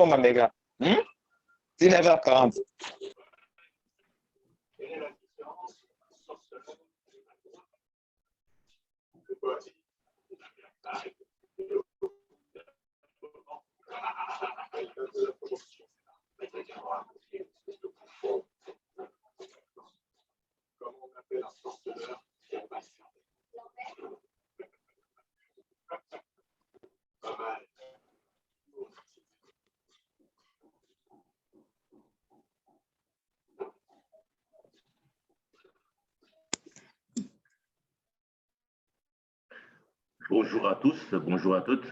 Maméga. 19h40. Bonjour à tous, bonjour à toutes.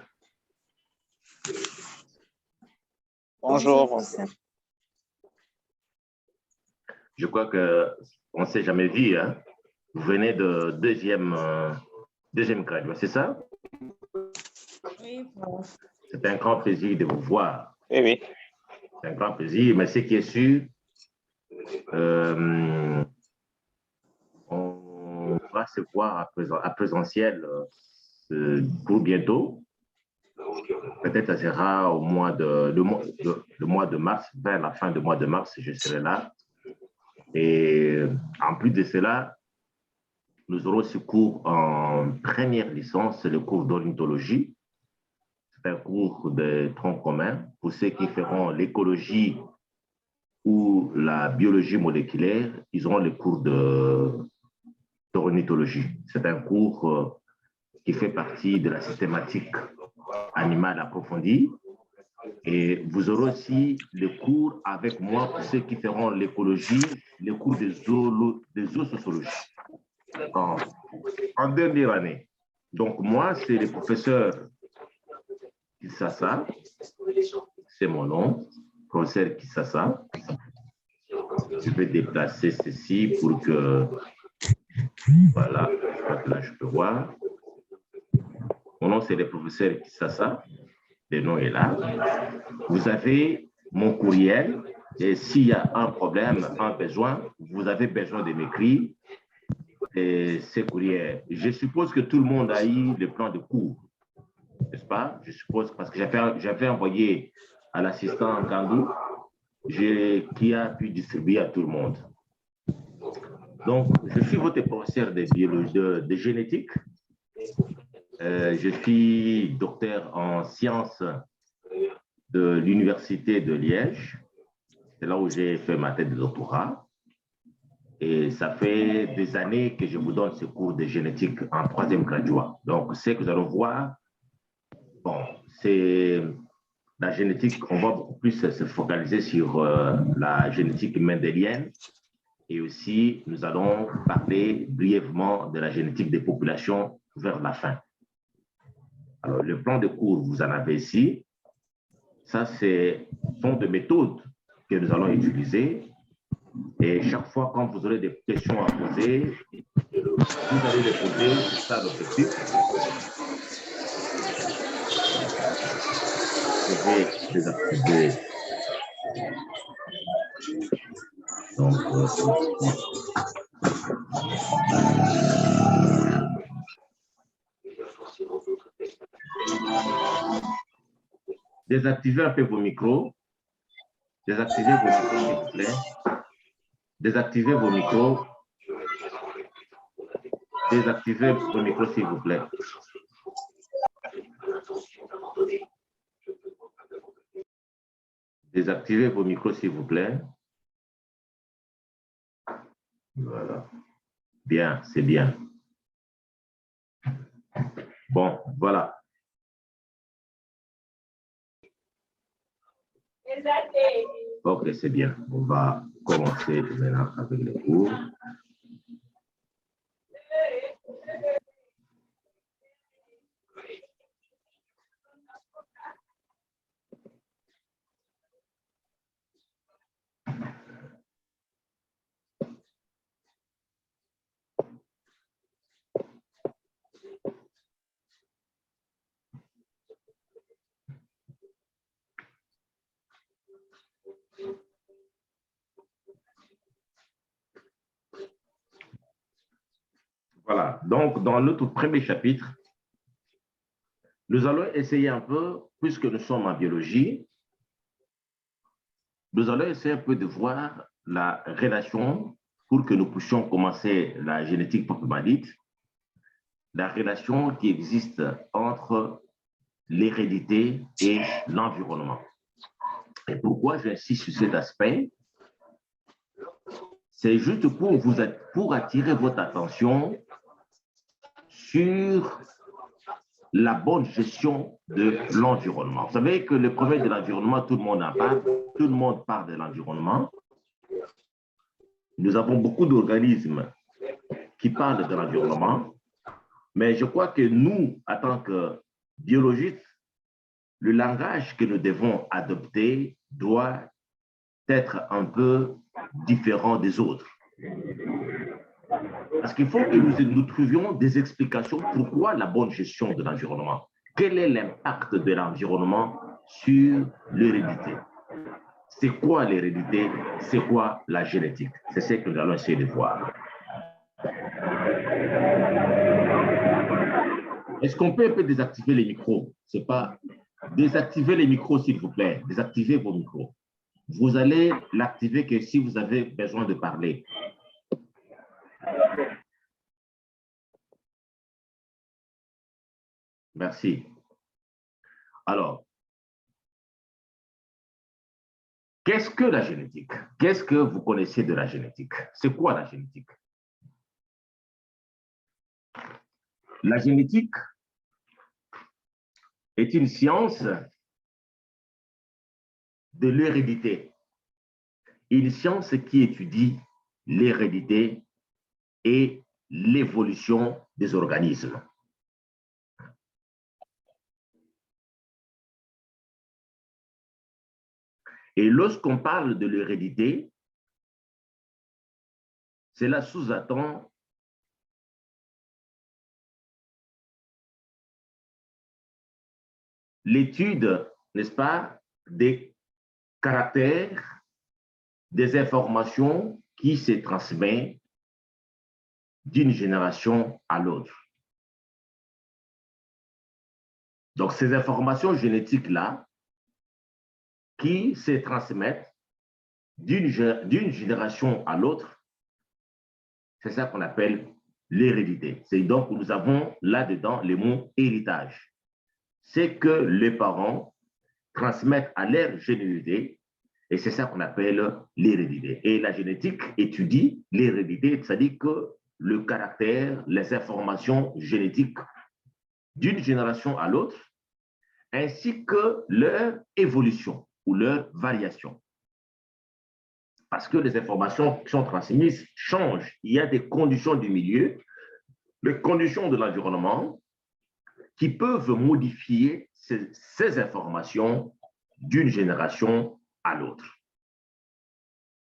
Bonjour. Je crois qu'on ne s'est jamais vu. Hein? Vous venez de deuxième graduat, c'est ça? Oui. C'est un grand plaisir de vous voir. Oui, oui. C'est un grand plaisir, mais ce qui est sûr, on va se voir à présentiel pour bientôt. Peut-être ça sera au mois le mois de mars, vers la fin du mois de mars, je serai là. Et en plus de cela, nous aurons ce cours en première licence, c'est le cours d'ornithologie. C'est un cours de tronc commun pour ceux qui feront l'écologie ou la biologie moléculaire. Ils auront le cours d'ornithologie. C'est un cours qui fait partie de la systématique animale approfondie. Et vous aurez aussi le cours avec moi pour ceux qui feront l'écologie, le cours de zoosociologie en dernière année. Donc moi, c'est le professeur Kissassa, c'est mon nom, professeur Kissassa. Je vais déplacer ceci pour que, voilà, je crois que là je peux voir. Mon nom, c'est le professeur Kissassa. Le nom est là. Vous avez mon courriel et s'il y a un problème, un besoin, vous avez besoin de m'écrire. Et ce courriel, je suppose que tout le monde a eu le plan de cours, n'est-ce pas? Je suppose, parce que j'avais envoyé à l'assistant Kandou, qui a pu distribuer à tout le monde. Donc, je suis votre professeur de biologie, de génétique. Je suis docteur en sciences de l'Université de Liège. C'est là où j'ai fait ma thèse de doctorat. Et ça fait des années que je vous donne ce cours de génétique en troisième graduat. Donc, ce que nous allons voir, bon, c'est la génétique, on va beaucoup plus se focaliser sur la génétique mendélienne. Et aussi, nous allons parler brièvement de la génétique des populations vers la fin. Alors, le plan de cours, vous en avez ici. Ça, sont des méthodes que nous allons utiliser. Et chaque fois, quand vous aurez des questions à poser, vous allez les poser, c'est ça l'objectif. Je vais désactiver. Donc, désactivez un peu vos micros. Désactivez vos micros, s'il vous plaît. Désactivez vos micros. Désactivez vos micros, s'il vous plaît. Désactivez vos micros, s'il vous plaît. Voilà. Bien, c'est bien. Bon, voilà. Ok, c'est bien. On va commencer maintenant avec le cours. Voilà, donc dans notre premier chapitre, nous allons essayer un peu, puisque nous sommes en biologie, nous allons essayer un peu de voir la relation pour que nous puissions commencer la génétique proprement dite, la relation qui existe entre l'hérédité et l'environnement. Et pourquoi j'insiste sur cet aspect? C'est juste pour attirer votre attention sur la bonne gestion de l'environnement. Vous savez que le problème de l'environnement, tout le monde en parle, tout le monde parle de l'environnement. Nous avons beaucoup d'organismes qui parlent de l'environnement, mais je crois que nous, en tant que biologistes, le langage que nous devons adopter doit être un peu différent des autres. Parce qu'il faut que nous trouvions des explications pourquoi la bonne gestion de l'environnement. Quel est l'impact de l'environnement sur l'hérédité? C'est quoi l'hérédité? C'est quoi la génétique? C'est ce que nous allons essayer de voir. Est-ce qu'on peut un peu désactiver les micros? C'est pas désactiver les micros, s'il vous plaît. Désactivez vos micros. Vous allez l'activer que si vous avez besoin de parler. Merci. Alors, qu'est-ce que la génétique? Qu'est-ce que vous connaissez de la génétique? C'est quoi la génétique? La génétique est une science de l'hérédité. Une science qui étudie l'hérédité et l'évolution des organismes. Et lorsqu'on parle de l'hérédité, cela sous-entend l'étude, n'est-ce pas, des caractères, des informations qui se transmettent d'une génération à l'autre. Donc, ces informations génétiques-là, qui se transmettent d'une génération à l'autre, c'est ça qu'on appelle l'hérédité. C'est donc, nous avons là-dedans le mot héritage. C'est que les parents transmettent à leur généalogie, et c'est ça qu'on appelle l'hérédité. Et la génétique étudie l'hérédité, c'est-à-dire que le caractère, les informations génétiques d'une génération à l'autre, ainsi que leur évolution ou leur variation. Parce que les informations qui sont transmises changent. Il y a des conditions du milieu, les conditions de l'environnement qui peuvent modifier ces informations d'une génération à l'autre.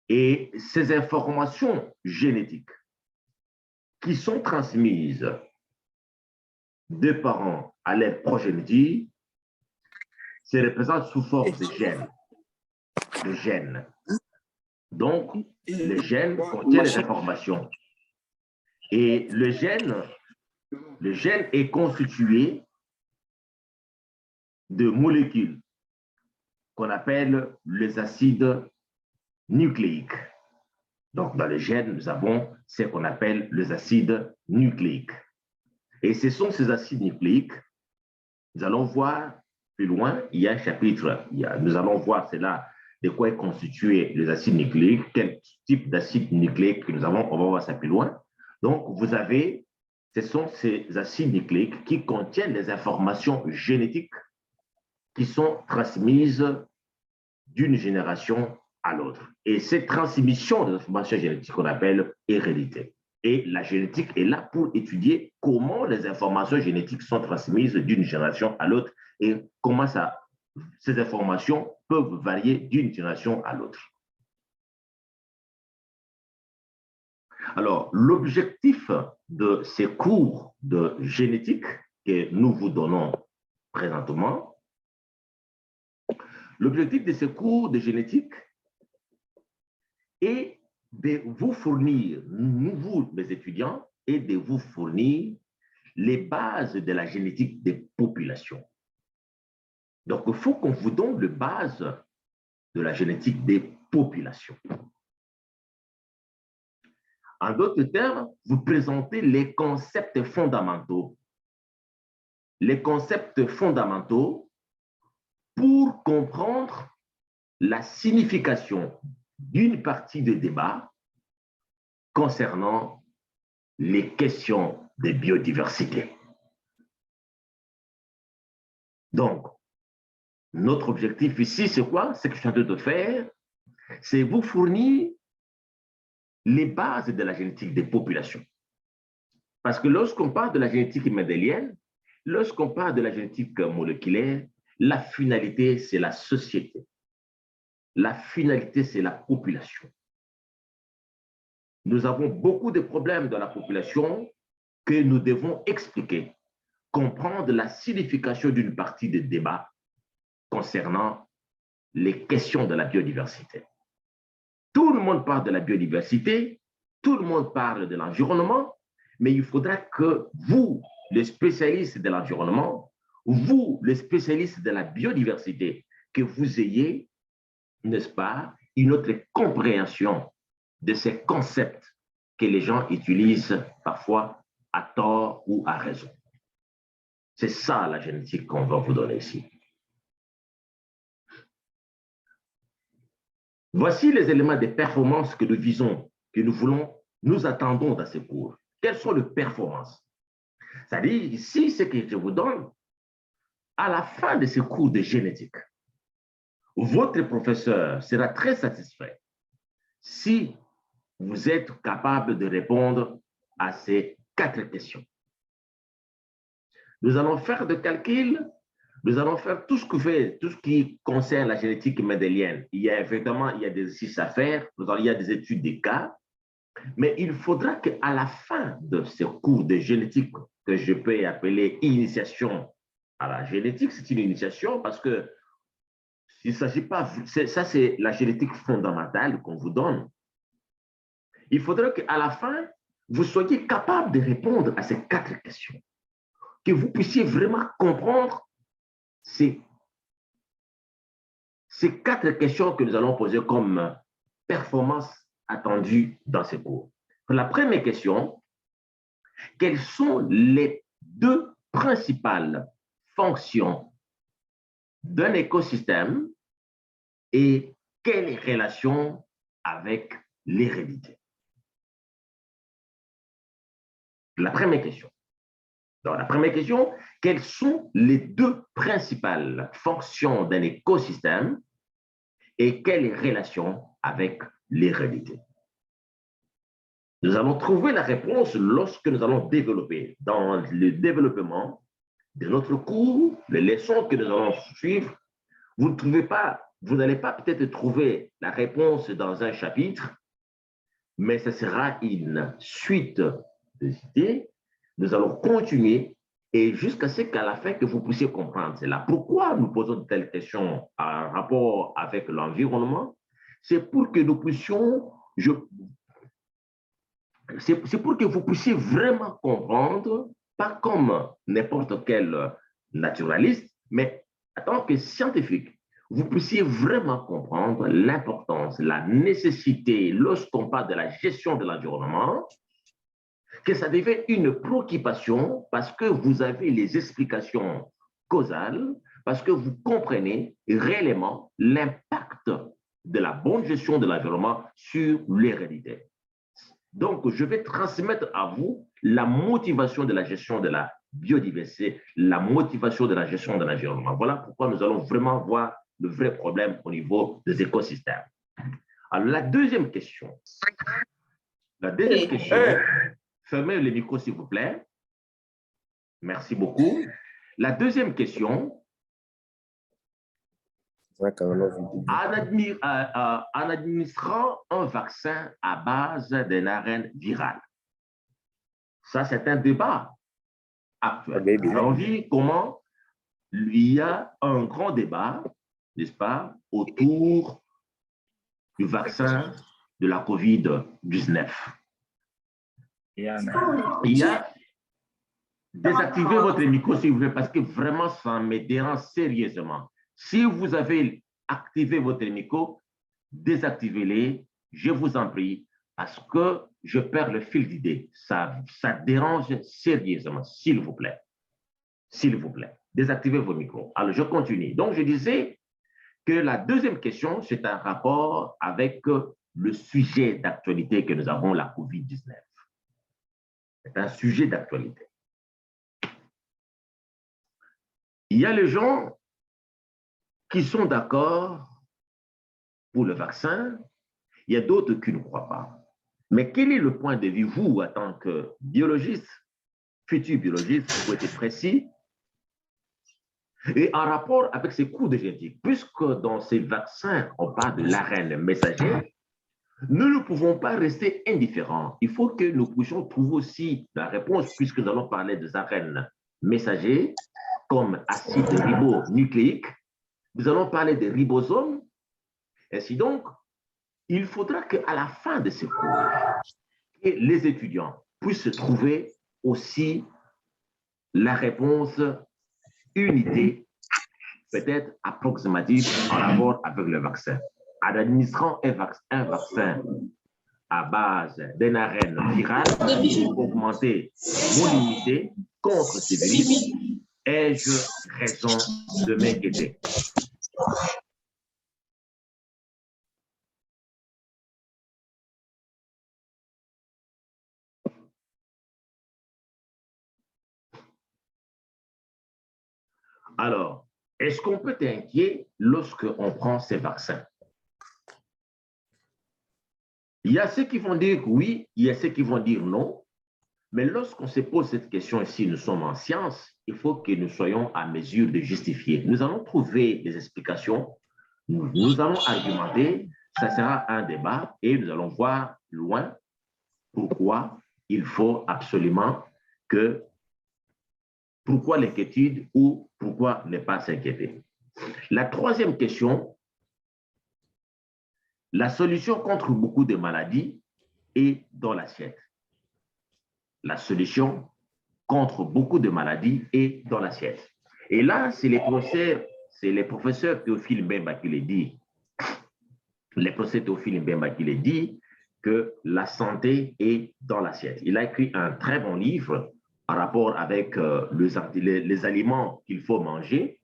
Et ces informations génétiques qui sont transmises de parents à leur progéniture se représentent sous forme de gènes. De gènes. Donc, les gènes contiennent les informations. Et le gène est constitué de molécules qu'on appelle les acides nucléiques. Donc, dans les gènes, nous avons ce qu'on appelle les acides nucléiques. Et ce sont ces acides nucléiques, nous allons voir plus loin, il y a un chapitre, nous allons voir cela, de quoi est constitué les acides nucléiques, quel type d'acide nucléique que nous avons, on va voir ça plus loin. Donc, vous avez, ce sont ces acides nucléiques qui contiennent les informations génétiques qui sont transmises d'une génération à l'autre. Et cette transmission des informations génétiques qu'on appelle hérédité. Et la génétique est là pour étudier comment les informations génétiques sont transmises d'une génération à l'autre et comment ces informations peuvent varier d'une génération à l'autre. Alors, l'objectif de ces cours de génétique que nous vous donnons présentement, l'objectif de ces cours de génétique est de vous fournir, vous, mes étudiants, et de vous fournir les bases de la génétique des populations. Donc, il faut qu'on vous donne les bases de la génétique des populations. En d'autres termes, vous présentez les concepts fondamentaux. Les concepts fondamentaux pour comprendre la signification d'une partie des débats concernant les questions de biodiversité. Donc, notre objectif ici, c'est quoi? Ce que je suis en train de faire, c'est vous fournir les bases de la génétique des populations. Parce que lorsqu'on parle de la génétique mendélienne, lorsqu'on parle de la génétique moléculaire, la finalité, c'est la société. La finalité, c'est la population. Nous avons beaucoup de problèmes dans la population que nous devons expliquer, comprendre la signification d'une partie des débats concernant les questions de la biodiversité. Tout le monde parle de la biodiversité, tout le monde parle de l'environnement, mais il faudra que vous, les spécialistes de l'environnement, vous, les spécialistes de la biodiversité, que vous ayez, n'est-ce pas, une autre compréhension de ces concepts que les gens utilisent parfois à tort ou à raison. C'est ça la génétique qu'on va vous donner ici. Voici les éléments de performance que nous visons, que nous voulons, nous attendons dans ces cours. Quelles sont les performances? C'est-à-dire, ici, ce que je vous donne, à la fin de ce cours de génétique, votre professeur sera très satisfait si vous êtes capable de répondre à ces 4 questions. Nous allons faire des calculs, nous allons faire tout ce qui concerne la génétique mendélienne. Il y a évidemment des exercices à faire, il y a des études de cas, mais il faudra qu'à la fin de ce cours de génétique, que je peux appeler initiation à la génétique, c'est une initiation parce que il ne s'agit pas, ça c'est la génétique fondamentale qu'on vous donne. Il faudrait qu'à la fin, vous soyez capable de répondre à ces 4 questions, que vous puissiez vraiment comprendre ces 4 questions que nous allons poser comme performance attendue dans ces cours. Pour la première question, quelles sont les 2 principales fonctions d'un écosystème et quelle relation avec l'hérédité? La première question. Dans la première question, quelles sont les 2 principales fonctions d'un écosystème et quelle relation avec l'hérédité? Nous allons trouver la réponse lorsque nous allons développer. Dans le développement de notre cours, les leçons que nous allons suivre, vous n'allez pas peut-être trouver la réponse dans un chapitre, mais ce sera une suite des idées. Nous allons continuer et jusqu'à ce qu'à la fin que vous puissiez comprendre. C'est là pourquoi nous posons de telles questions en rapport avec l'environnement. C'est pour que nous puissions, c'est pour que vous puissiez vraiment comprendre, pas comme n'importe quel naturaliste, mais en tant que scientifique, vous puissiez vraiment comprendre l'importance, la nécessité, lorsqu'on parle de la gestion de l'environnement, que ça devient une préoccupation parce que vous avez les explications causales, parce que vous comprenez réellement l'impact de la bonne gestion de l'environnement sur l'hérédité. Donc, je vais transmettre à vous la motivation de la gestion de la biodiversité, la motivation de la gestion de l'environnement. Voilà pourquoi nous allons vraiment voir le vrai problème au niveau des écosystèmes. Alors, la deuxième question. Fermez le micro, s'il vous plaît. Merci beaucoup. La deuxième question. En administrant un vaccin à base d'un ARN viral. Ça, c'est un débat actuel. Nous allons voir comment il y a un grand débat, n'est-ce pas, autour du vaccin de la COVID-19. Il y a désactivez votre micro, s'il vous plaît, parce que vraiment, ça me dérange sérieusement. Si vous avez activez votre micro, désactivez-les, je vous en prie, parce que je perds le fil d'idée. Ça dérange sérieusement, s'il vous plaît. S'il vous plaît, désactivez vos micros. Alors, je continue. Donc, je disais que la deuxième question, c'est un rapport avec le sujet d'actualité que nous avons, la COVID-19. C'est un sujet d'actualité. Il y a les gens qui sont d'accord pour le vaccin, il y a d'autres qui ne croient pas. Mais quel est le point de vue, vous, en tant que biologiste, futur biologiste, pour être précis, et en rapport avec ces cours de génétique, puisque dans ces vaccins, on parle de l'ARN messager, nous ne pouvons pas rester indifférents. Il faut que nous puissions trouver aussi la réponse, puisque nous allons parler des ARN messagers, comme acide ribonucléique. Nous allons parler des ribosomes. Ainsi donc, il faudra qu'à la fin de ces cours, les étudiants puissent trouver aussi la réponse, une idée, peut-être approximative, en rapport avec le vaccin. En administrant un vaccin à base d'un ARN viral pour augmenter mon immunité contre ces virus, ai-je raison de m'inquiéter? Alors, est-ce qu'on peut être inquiet lorsqu'on prend ces vaccins? Il y a ceux qui vont dire oui, il y a ceux qui vont dire non. Mais lorsqu'on se pose cette question ici, nous sommes en science, il faut que nous soyons à mesure de justifier. Nous allons trouver des explications, nous allons argumenter, ça sera un débat et nous allons voir loin pourquoi il faut absolument que, pourquoi l'inquiétude ou pourquoi ne pas s'inquiéter. La troisième question, la solution contre beaucoup de maladies est dans l'assiette. La solution contre beaucoup de maladies est dans l'assiette. Et là, c'est les professeurs Théophile Mbemba qui les dit. Les professeurs Théophile Mbemba qui les dit que la santé est dans l'assiette. Il a écrit un très bon livre en rapport avec les aliments qu'il faut manger.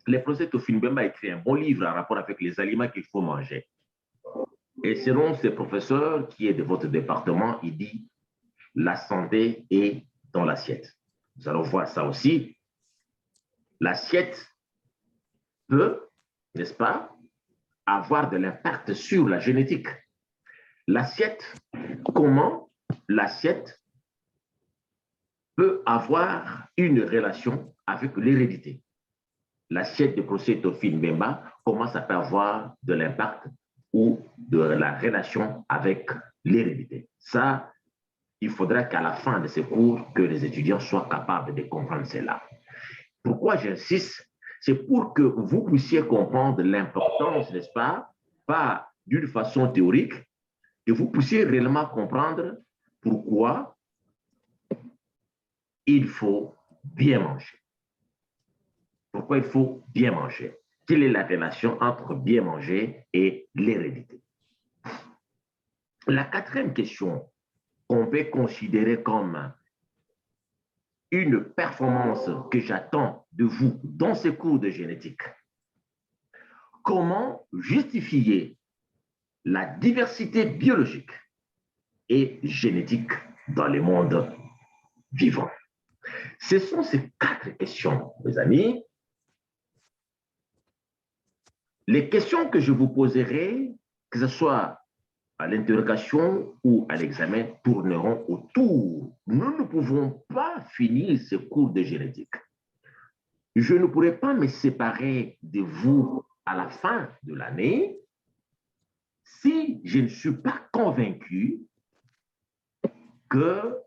Le professeur Théophile Mbemba a écrit un bon livre en rapport avec les aliments qu'il faut manger. Et selon ce professeur qui est de votre département, il dit la santé est dans l'assiette. Nous allons voir ça aussi. L'assiette peut, n'est-ce pas, avoir de l'impact sur la génétique. L'assiette, comment l'assiette peut avoir une relation avec l'hérédité. L'assiette de professeur Théophile Mbemba, comment ça peut avoir de l'impact ou de la relation avec l'hérédité. Ça, il faudra qu'à la fin de ces cours, que les étudiants soient capables de comprendre cela. Pourquoi j'insiste? C'est pour que vous puissiez comprendre l'importance, n'est-ce pas, pas d'une façon théorique, et vous puissiez réellement comprendre pourquoi il faut bien manger. Pourquoi il faut bien manger? Quelle est la relation entre bien manger et l'hérédité? La quatrième question qu'on peut considérer comme une performance que j'attends de vous dans ces cours de génétique. Comment justifier la diversité biologique et génétique dans le monde vivant? Ce sont ces quatre questions, mes amis. Les questions que je vous poserai, que ce soit à l'interrogation ou à l'examen, tourneront autour. Nous ne pouvons pas finir ce cours de génétique. Je ne pourrai pas me séparer de vous à la fin de l'année si je ne suis pas convaincu que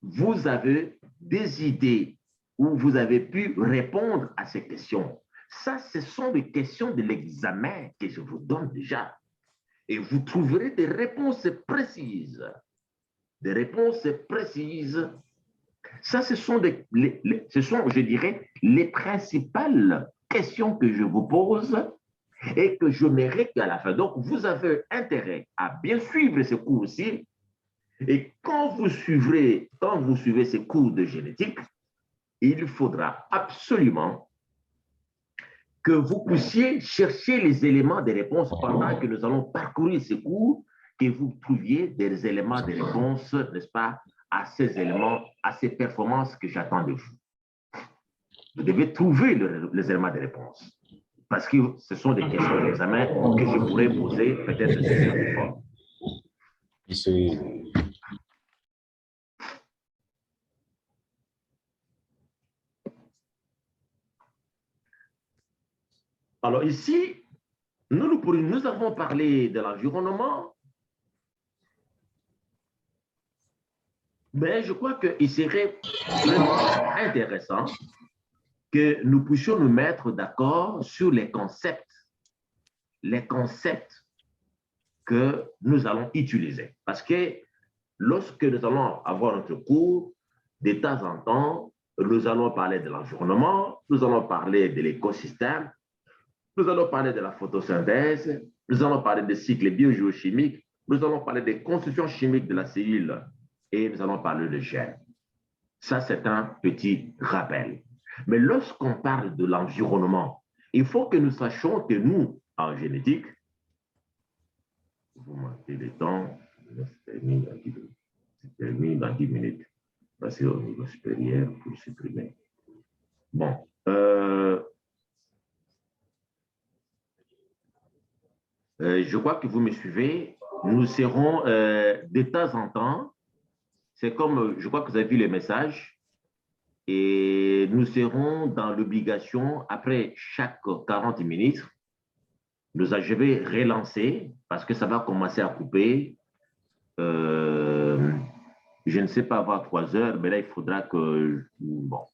vous avez des idées ou vous avez pu répondre à ces questions. Ça, ce sont des questions de l'examen que je vous donne déjà. Et vous trouverez des réponses précises. Des réponses précises. Ça, ce sont, je dirais, les principales questions que je vous pose et que je mérite qu'à la fin. Donc, vous avez intérêt à bien suivre ce cours-ci. Et quand vous suivez ces cours de génétique, il faudra absolument que vous puissiez chercher les éléments de réponse pendant que nous allons parcourir ces cours, que vous trouviez des éléments de réponse, n'est-ce pas, à ces éléments, à ces performances que j'attends de vous. Vous devez trouver les éléments de réponse. Parce que ce sont des questions d'examen que je pourrais poser peut-être de cette forme. Alors ici, nous avons parlé de l'environnement, mais je crois qu'il serait vraiment intéressant que nous puissions nous mettre d'accord sur les concepts que nous allons utiliser. Parce que lorsque nous allons avoir notre cours, de temps en temps, nous allons parler de l'environnement, nous allons parler de l'écosystème, nous allons parler de la photosynthèse, nous allons parler des cycles biogéochimiques, nous allons parler des constitutions chimiques de la cellule et nous allons parler de gènes. Ça, c'est un petit rappel. Mais lorsqu'on parle de l'environnement, il faut que nous sachions que nous, en génétique, vous marquez le temps, c'est terminé dans 10 minutes. Passer au niveau supérieur pour supprimer. Bon. Je crois que vous me suivez. Nous serons de temps en temps, c'est comme, je crois que vous avez vu les messages, et nous serons dans l'obligation, après chaque 40 minutes, je vais relancer, parce que ça va commencer à couper. Je ne sais pas avoir 3 heures, mais là, il faudra que... Bon.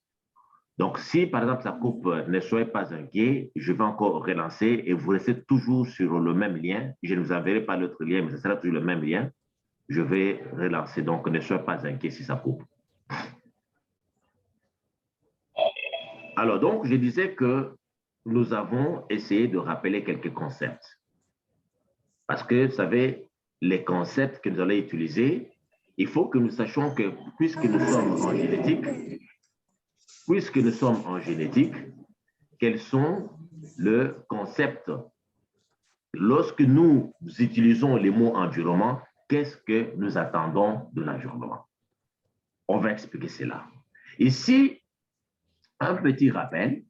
Donc, si, par exemple, ça coupe, ne soyez pas inquiets, je vais encore relancer et vous restez toujours sur le même lien. Je ne vous enverrai pas l'autre lien, mais ce sera toujours le même lien. Je vais relancer, donc ne soyez pas inquiets si ça coupe. Alors, donc, je disais que nous avons essayé de rappeler quelques concepts. Parce que, vous savez, les concepts que nous allons utiliser, il faut que nous sachions que, puisque nous sommes en génétique, quels sont les concepts. Lorsque nous utilisons les mots environnement, qu'est-ce que nous attendons de l'environnement? On va expliquer cela. Ici, un petit rappel.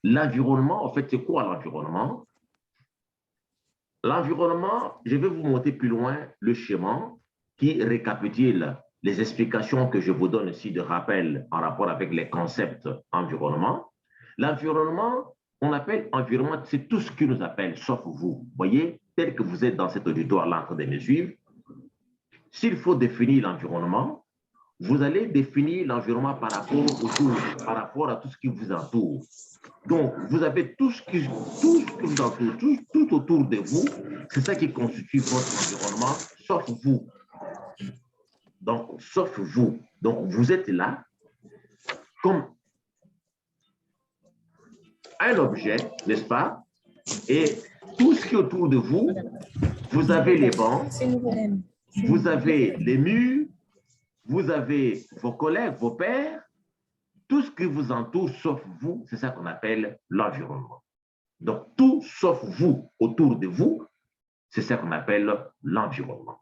L'environnement, en fait, c'est quoi l'environnement? L'environnement, je vais vous montrer plus loin le schéma qui récapitule les explications que je vous donne ici de rappel en rapport avec les concepts environnement. L'environnement, on appelle environnement, c'est tout ce qui nous appelle, sauf vous. Voyez, tel que vous êtes dans cet auditoire-là en train de me suivre, s'il faut définir l'environnement, vous allez définir l'environnement par rapport à tout ce qui vous entoure. Donc, vous avez tout ce qui vous entoure, tout autour de vous, c'est ça qui constitue votre environnement, sauf vous. Donc, sauf vous. Donc, vous êtes là comme un objet, n'est-ce pas? Et tout ce qui est autour de vous, vous avez les bancs, vous avez les murs, vous avez vos collègues, vos pairs, tout ce qui vous entoure sauf vous, c'est ça qu'on appelle l'environnement. Donc, tout sauf vous autour de vous, c'est ça qu'on appelle l'environnement.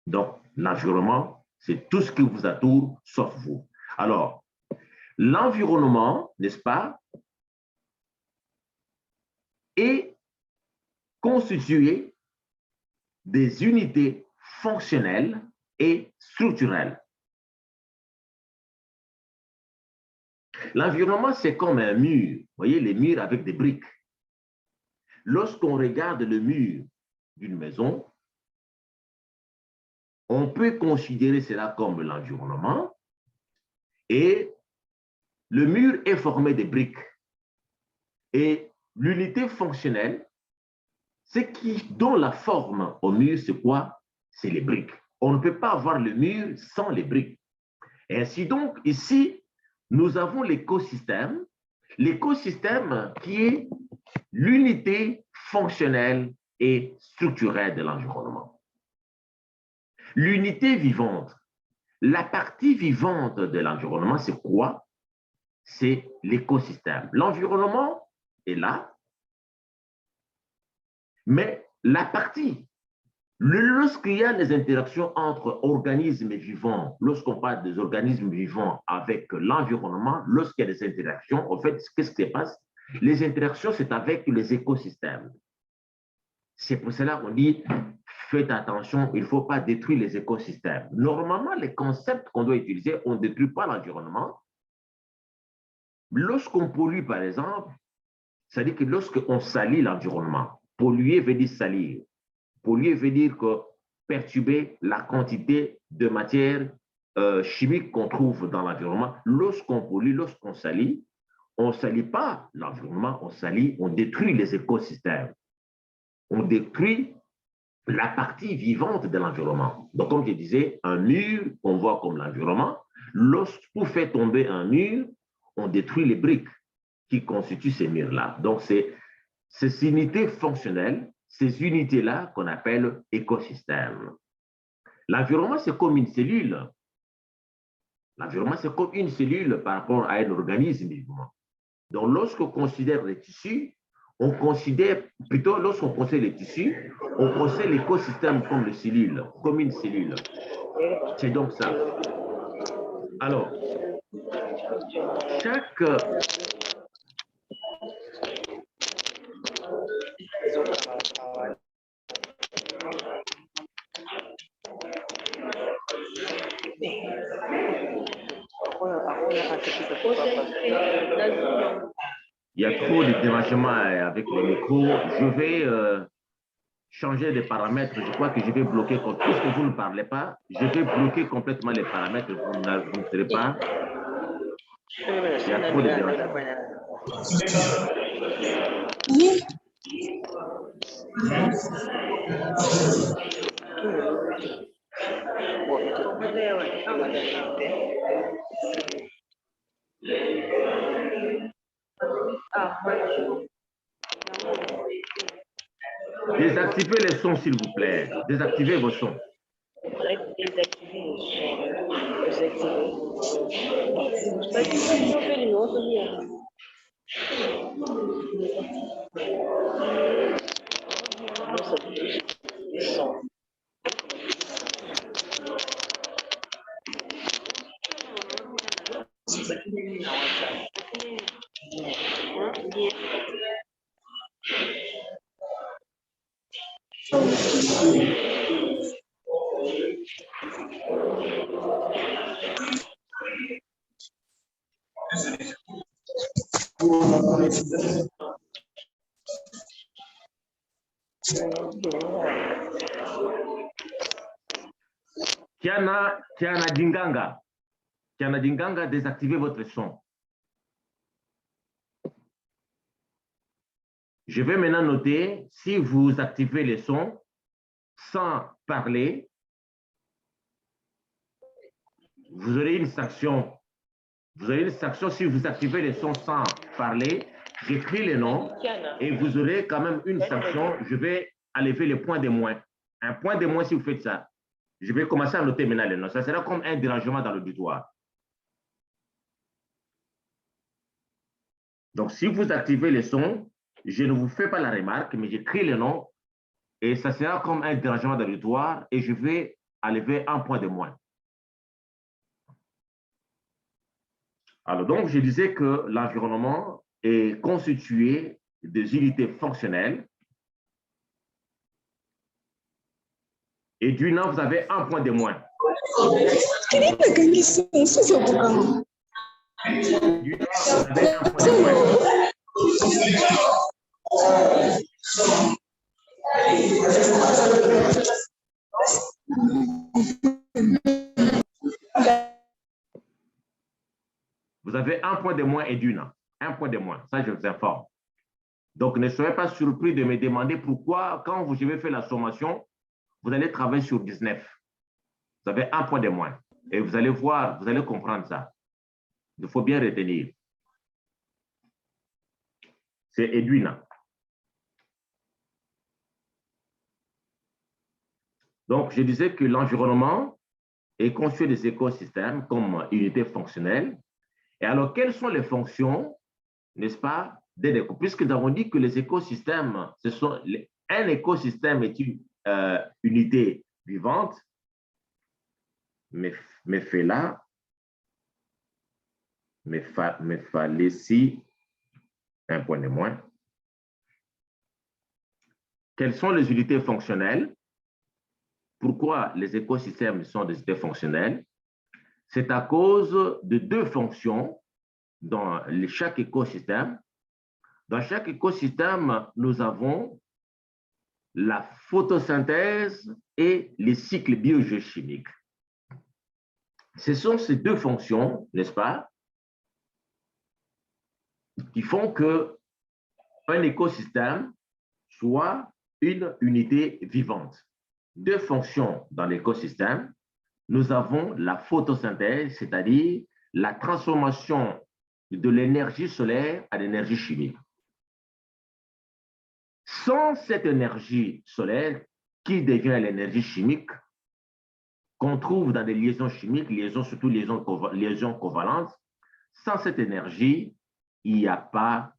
Donc, l'environnement, c'est tout ce qui vous entoure sauf vous. Alors, l'environnement, n'est-ce pas, est constitué des unités fonctionnelles et structurelles. L'environnement, c'est comme un mur. Vous voyez, les murs avec des briques. Lorsqu'on regarde le mur d'une maison, on peut considérer cela comme l'environnement et le mur est formé de briques. Et l'unité fonctionnelle, ce qui donne la forme au mur, c'est quoi? C'est les briques. On ne peut pas avoir le mur sans les briques. Et ainsi donc, ici, nous avons l'écosystème. L'écosystème qui est l'unité fonctionnelle et structurelle de l'environnement. L'unité vivante. La partie vivante de l'environnement, c'est quoi? C'est l'écosystème. L'environnement est là, mais la partie, lorsqu'il y a des interactions entre organismes vivants, lorsqu'on parle des organismes vivants avec l'environnement, lorsqu'il y a des interactions, en fait, qu'est-ce qui se passe? Les interactions, c'est avec les écosystèmes. C'est pour cela qu'on dit, faites attention, il ne faut pas détruire les écosystèmes. Normalement, les concepts qu'on doit utiliser, on ne détruit pas l'environnement. Lorsqu'on pollue, par exemple, c'est-à-dire que lorsqu'on salit l'environnement, polluer veut dire salir. Polluer veut dire que perturber la quantité de matière chimique qu'on trouve dans l'environnement. Lorsqu'on pollue, lorsqu'on salit, on ne salit pas l'environnement, on salit, on détruit les écosystèmes. On détruit la partie vivante de l'environnement. Donc, comme je disais, un mur, on voit comme l'environnement. Lorsqu'on fait tomber un mur, on détruit les briques qui constituent ces murs-là. Donc, c'est ces unités fonctionnelles, ces unités-là qu'on appelle écosystèmes. L'environnement, c'est comme une cellule. L'environnement, c'est comme une cellule par rapport à un organisme vivant. Donc, lorsqu'on considère les tissus, on considère, plutôt lorsqu'on considère les tissus, on considère l'écosystème comme une cellule, comme une cellule. C'est donc ça. Alors, chaque... Il y a trop de dérangements avec les micros. Je vais changer les paramètres. Je crois que je vais bloquer, puisque vous ne parlez pas, je vais bloquer complètement les paramètres. Vous ne serez pas. Il y a trop de dérangements. Désactivez les sons, s'il vous plaît. Désactivez vos sons. Kiana Dinganga, désactivez votre son. Je vais maintenant noter, si vous activez les sons sans parler, vous aurez une sanction. Vous aurez une sanction si vous activez les sons sans parler. J'écris les noms et vous aurez quand même une sanction. Je vais enlever le point de moins. Un point de moins si vous faites ça. Je vais commencer à noter maintenant les noms. Ça sera comme un dérangement dans l'auditoire. Donc, si vous activez les sons, je ne vous fais pas la remarque, mais j'écris les noms et ça sera comme un dérangement dans l'auditoire et je vais enlever un point de moins. Alors, donc, je disais que l'environnement est constitué des unités fonctionnelles. Et du nom, vous avez un point de moins. Du nom, vous avez un point de moins. Vous avez un point de moins et d'une. Un point de moins. Ça, je vous informe. Donc, ne soyez pas surpris de me demander pourquoi, quand je vais faire la sommation, vous allez travailler sur 19. Vous avez un point de moins. Et vous allez voir, vous allez comprendre ça. Il faut bien retenir. C'est Edwina. Donc, je disais que l'environnement est conçu des écosystèmes comme unité fonctionnelle. Et alors, quelles sont les fonctions, n'est-ce pas, puisque nous avons dit que les écosystèmes, un écosystème est une unité vivante, mais fallait ici un point de moins. Quelles sont les unités fonctionnelles? Pourquoi les écosystèmes sont des unités fonctionnelles? C'est à cause de deux fonctions dans chaque écosystème. Dans chaque écosystème, nous avons la photosynthèse et les cycles biogéochimiques. Ce sont ces deux fonctions, n'est-ce pas, qui font qu'un écosystème soit une unité vivante. Deux fonctions dans l'écosystème. Nous avons la photosynthèse, c'est-à-dire la transformation de l'énergie solaire à l'énergie chimique. Sans cette énergie solaire, qui devient l'énergie chimique, qu'on trouve dans des liaisons chimiques, surtout liaisons covalentes, sans cette énergie, il n'y a pas